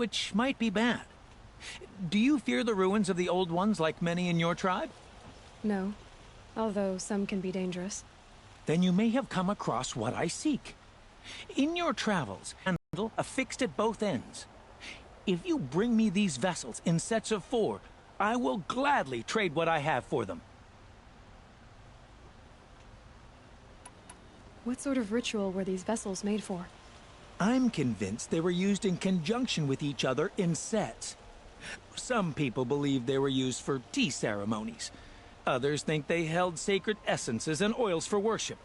which might be bad. Do you fear the ruins of the old ones like many in your tribe? No, although some can be dangerous. Then you may have come across what I seek. In your travels, handle affixed at both ends. If you bring me these vessels in sets of 4, I will gladly trade what I have for them. What sort of ritual were these vessels made for? I'm convinced they were used in conjunction with each other in sets. Some people believe they were used for tea ceremonies. Others think they held sacred essences and oils for worship.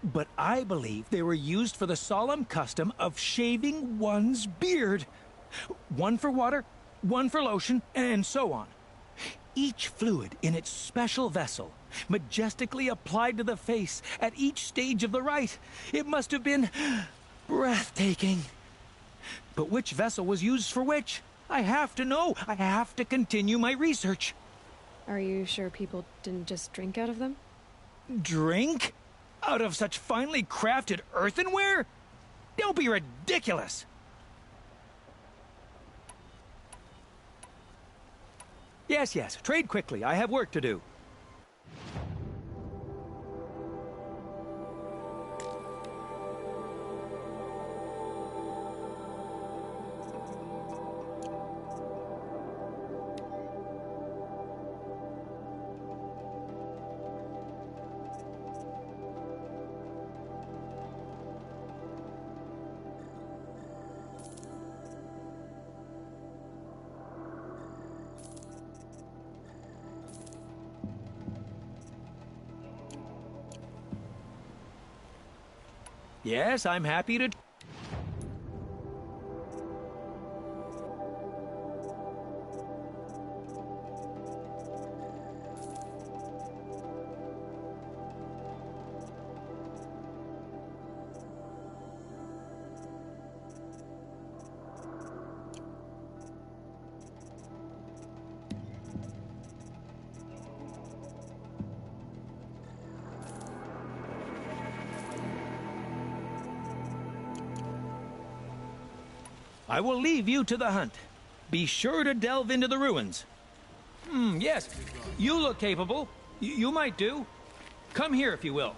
But I believe they were used for the solemn custom of shaving one's beard. One for water, one for lotion, and so on. Each fluid in its special vessel, majestically applied to the face at each stage of the rite. It must have been breathtaking. But which vessel was used for which? I have to know. I have to continue my research. Are you sure people didn't just drink out of them? Drink? Out of such finely crafted earthenware? Don't be ridiculous! Yes, trade quickly. I have work to do. Yes, I'm happy to... I will leave you to the hunt. Be sure to delve into the ruins. Yes. You look capable. You might do. Come here if you will.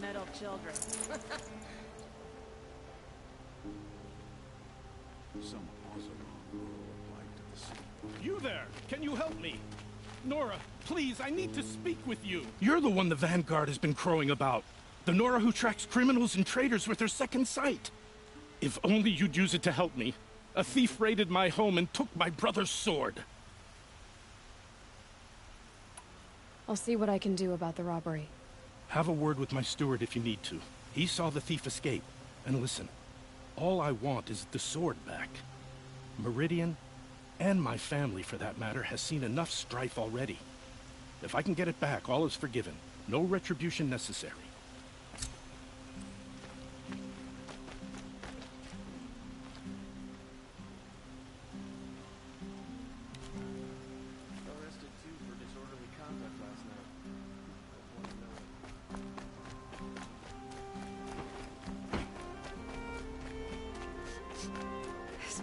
Metal children. Some awesome applied to the sea. You there! Can you help me? Nora, please, I need to speak with you. You're the one the Vanguard has been crowing about. The Nora who tracks criminals and traitors with her second sight. If only you'd use it to help me. A thief raided my home and took my brother's sword. I'll see what I can do about the robbery. Have a word with my steward if you need to. He saw the thief escape. And listen, all I want is the sword back. Meridian, and my family for that matter, has seen enough strife already. If I can get it back, all is forgiven. No retribution necessary. Arrested two for disorderly conduct last night.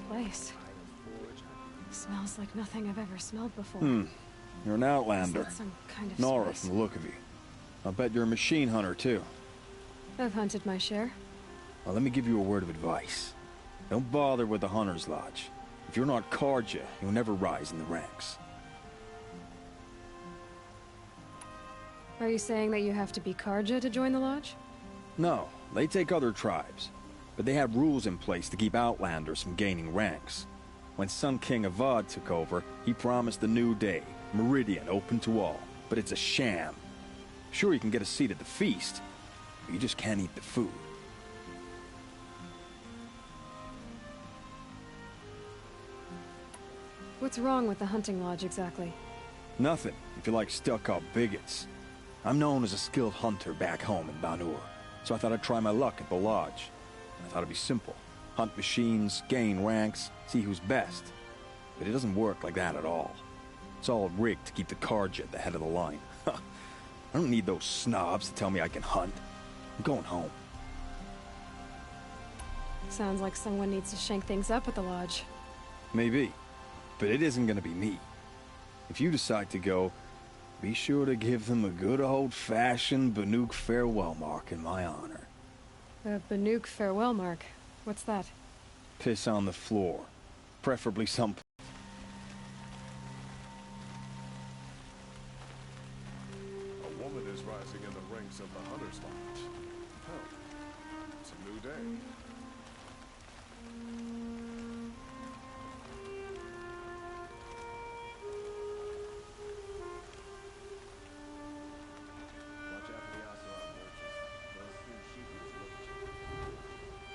place. Smells like nothing I've ever smelled before. You're an Is outlander. that some kind of Nora, spice? from the look of you. I'll bet you're a machine hunter, too. I've hunted my share. Well, let me give you a word of advice. Don't bother with the Hunter's Lodge. If you're not Karja, you'll never rise in the ranks. Are you saying that you have to be Karja to join the lodge? No, they take other tribes. But they have rules in place to keep outlanders from gaining ranks. When Sun King Avad took over, he promised a new day, Meridian open to all. But it's a sham. Sure, you can get a seat at the feast, but you just can't eat the food. What's wrong with the hunting lodge exactly? Nothing, if you like stuck-up bigots. I'm known as a skilled hunter back home in Banur, so I thought I'd try my luck at the lodge. I thought it'd be simple. Hunt machines, gain ranks, see who's best. But it doesn't work like that at all. It's all rigged to keep the Karja at the head of the line. I don't need those snobs to tell me I can hunt. I'm going home. Sounds like someone needs to shank things up at the lodge. Maybe. But it isn't gonna be me. If you decide to go, be sure to give them a good old-fashioned Banuk farewell mark in my honor. A Banuk farewell mark. What's that? Piss on the floor. Preferably some... A woman is rising in the ranks of the Hunter's Lodge. Hell, it's a new day. Watch out for the Ocelot merchants. Those three sheepers look at you.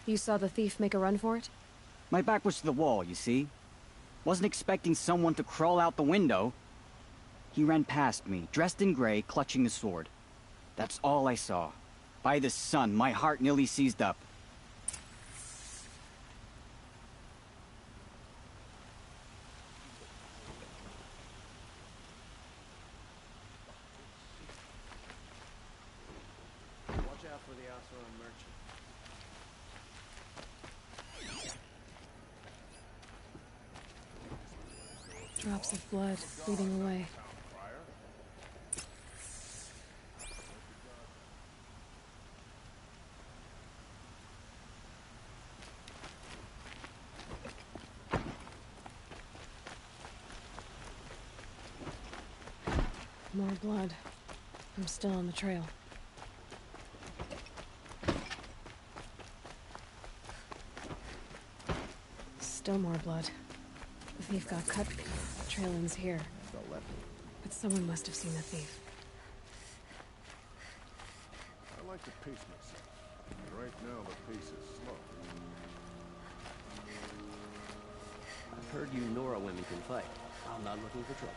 You saw the thief make a run for it? My back was to the wall, you see? Wasn't expecting someone to crawl out the window. He ran past me, dressed in gray, clutching the sword. That's all I saw. By the sun, my heart nearly seized up. Watch out for the Ocelot merchant. Drops of blood leading away. More blood. I'm still on the trail. Still more blood. The thief got cut. The trail ends here. But someone must have seen the thief. I like to pace myself. And right now the pace is slow. I've heard you Nora women can fight. I'm not looking for trouble.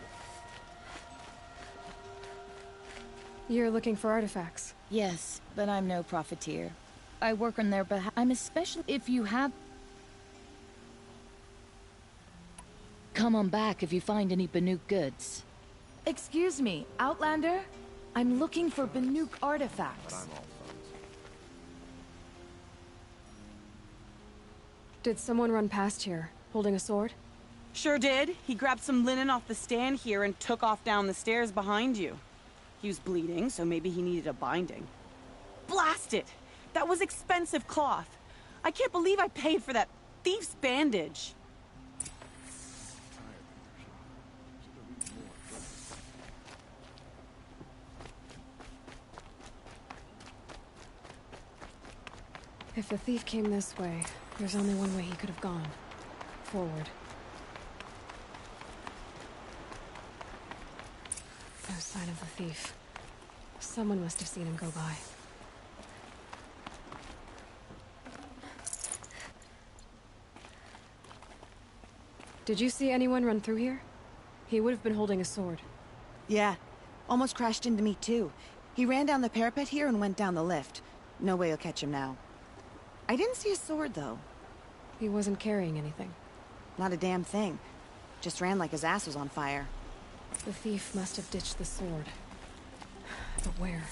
You're looking for artifacts. Yes, but I'm no profiteer. I work on their behalf. I'm especially if you have... Come on back if you find any Banuk goods. Excuse me, Outlander? I'm looking for Banuk artifacts. Did someone run past here, holding a sword? Sure did. He grabbed some linen off the stand here and took off down the stairs behind you. He was bleeding, so maybe he needed a binding. Blast it! That was expensive cloth. I can't believe I paid for that thief's bandage. If the thief came this way, there's only one way he could have gone. Forward. No sign of the thief. Someone must have seen him go by. Did you see anyone run through here? He would have been holding a sword. Yeah. Almost crashed into me, too. He ran down the parapet here and went down the lift. No way you'll catch him now. I didn't see a sword, though. He wasn't carrying anything. Not a damn thing. Just ran like his ass was on fire. The thief must have ditched the sword. But where?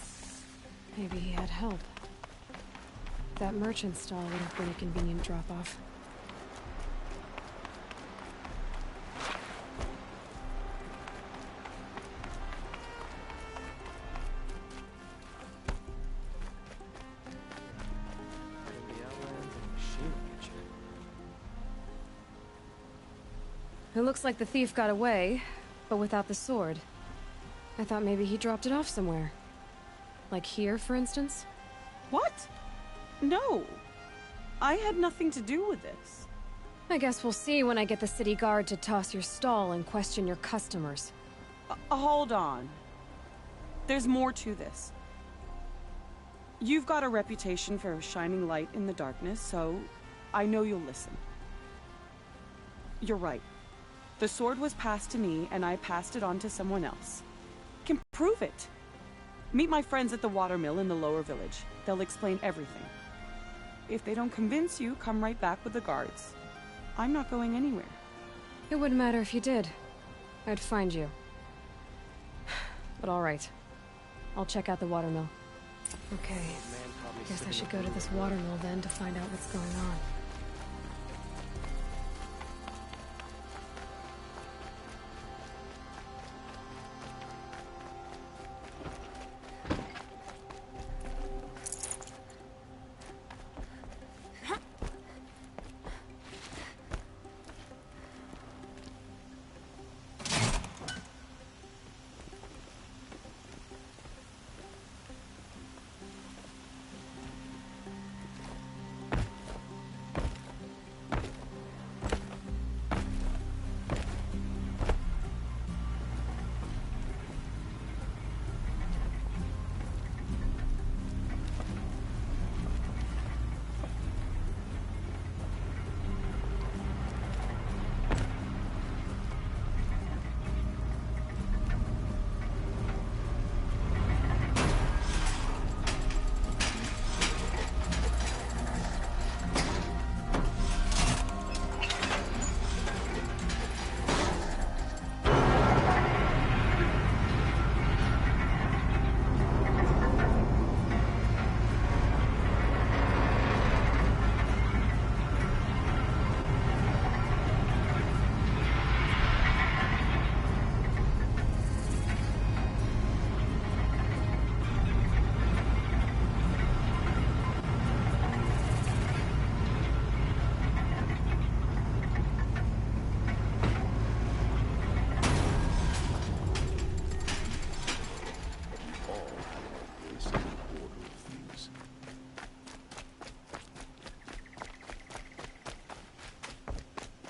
Maybe he had help. That merchant stall would have been a convenient drop-off. It looks like the thief got away, but without the sword. I thought maybe he dropped it off somewhere. Like here, for instance? What? No. I had nothing to do with this. I guess we'll see when I get the city guard to toss your stall and question your customers. Hold on. There's more to this. You've got a reputation for shining light in the darkness, so I know you'll listen. You're right. The sword was passed to me, and I passed it on to someone else. Can prove it. Meet my friends at the watermill in the lower village. They'll explain everything. If they don't convince you, come right back with the guards. I'm not going anywhere. It wouldn't matter if you did. I'd find you. But all right. I'll check out the watermill. Okay. Guess I should go to this watermill then to find out what's going on.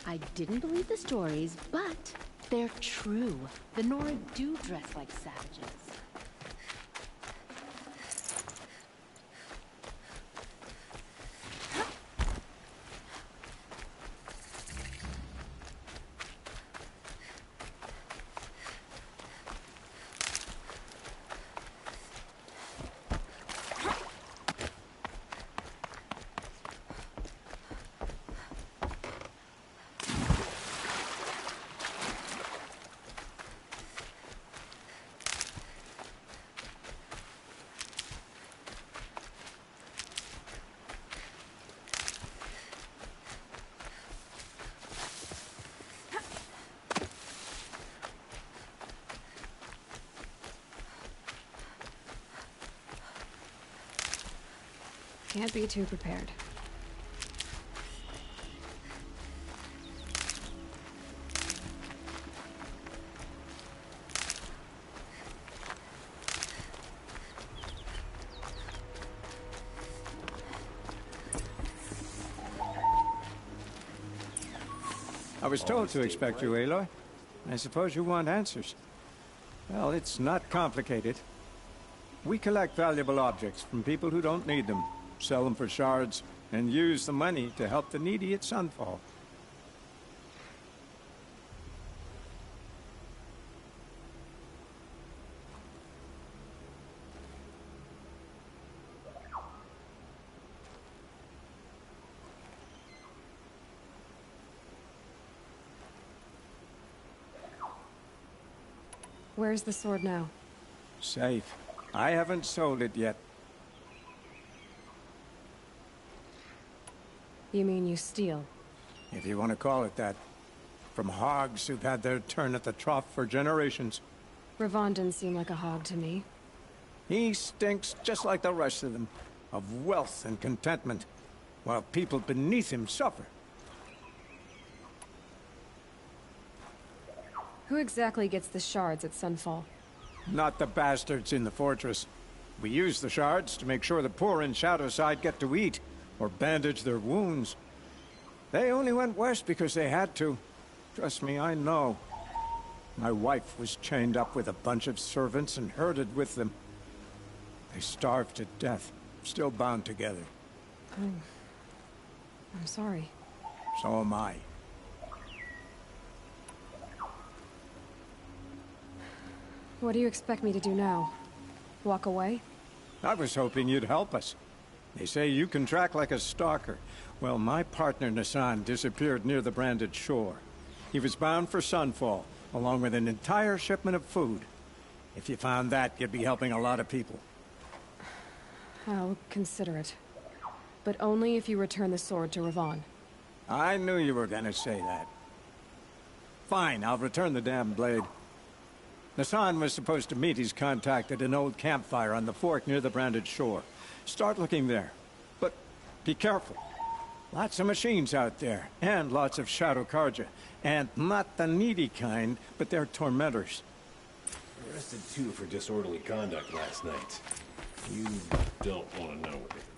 I didn't believe the stories, but they're true. The Nora do dress like savages. Can't be too prepared. I was told to expect you, Aloy. I suppose you want answers. Well, it's not complicated. We collect valuable objects from people who don't need them, sell them for shards, and use the money to help the needy at Sunfall. Where's the sword now? Safe. I haven't sold it yet. You mean you steal? If you want to call it that. From hogs who've had their turn at the trough for generations. Ravon didn't seem like a hog to me. He stinks just like the rest of them. Of wealth and contentment. While people beneath him suffer. Who exactly gets the shards at Sunfall? Not the bastards in the fortress. We use the shards to make sure the poor in Shadowside get to eat, or bandage their wounds. They only went west because they had to. Trust me, I know. My wife was chained up with a bunch of servants and herded with them. They starved to death, still bound together. Oh. I'm sorry. So am I. What do you expect me to do now? Walk away? I was hoping you'd help us. They say you can track like a stalker. Well, my partner Nassan disappeared near the branded shore. He was bound for Sunfall, along with an entire shipment of food. If you found that, you'd be helping a lot of people. I'll consider it. But only if you return the sword to Ravon. I knew you were gonna say that. Fine, I'll return the damn blade. Nassan was supposed to meet his contact at an old campfire on the fork near the branded shore. Start looking there. But be careful. Lots of machines out there, and lots of Shadow Karja. And not the needy kind, but they're tormentors. Arrested 2 for disorderly conduct last night. You don't want to know what they were doing.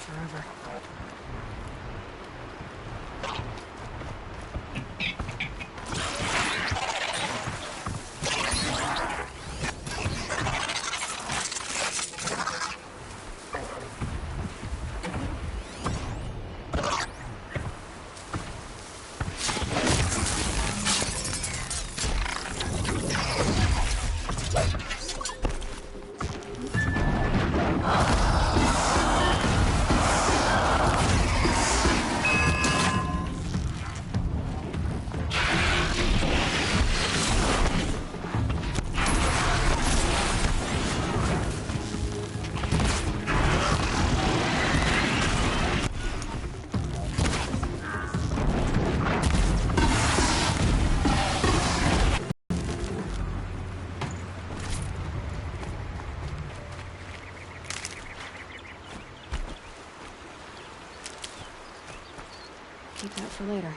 Forever. Keep that for later.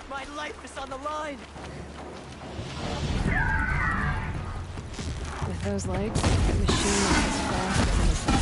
My life is on the line! With those legs, the machine is as fast as a missile.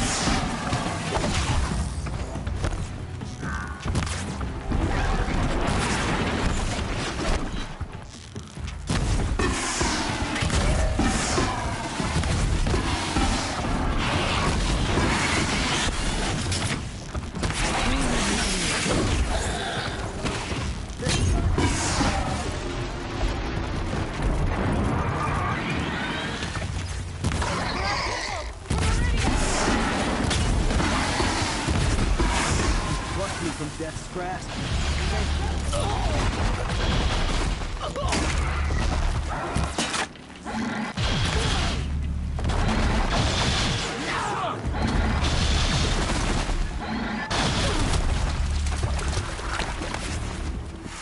From death's grasp.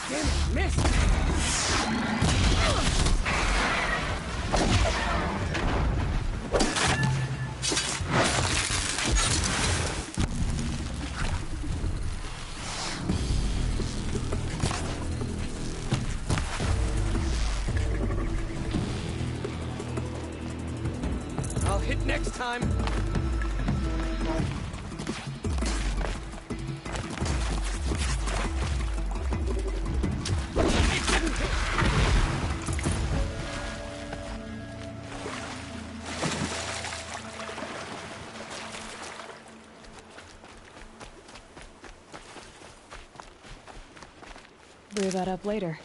Damn it, missed! I'll hit next time. brew that up later.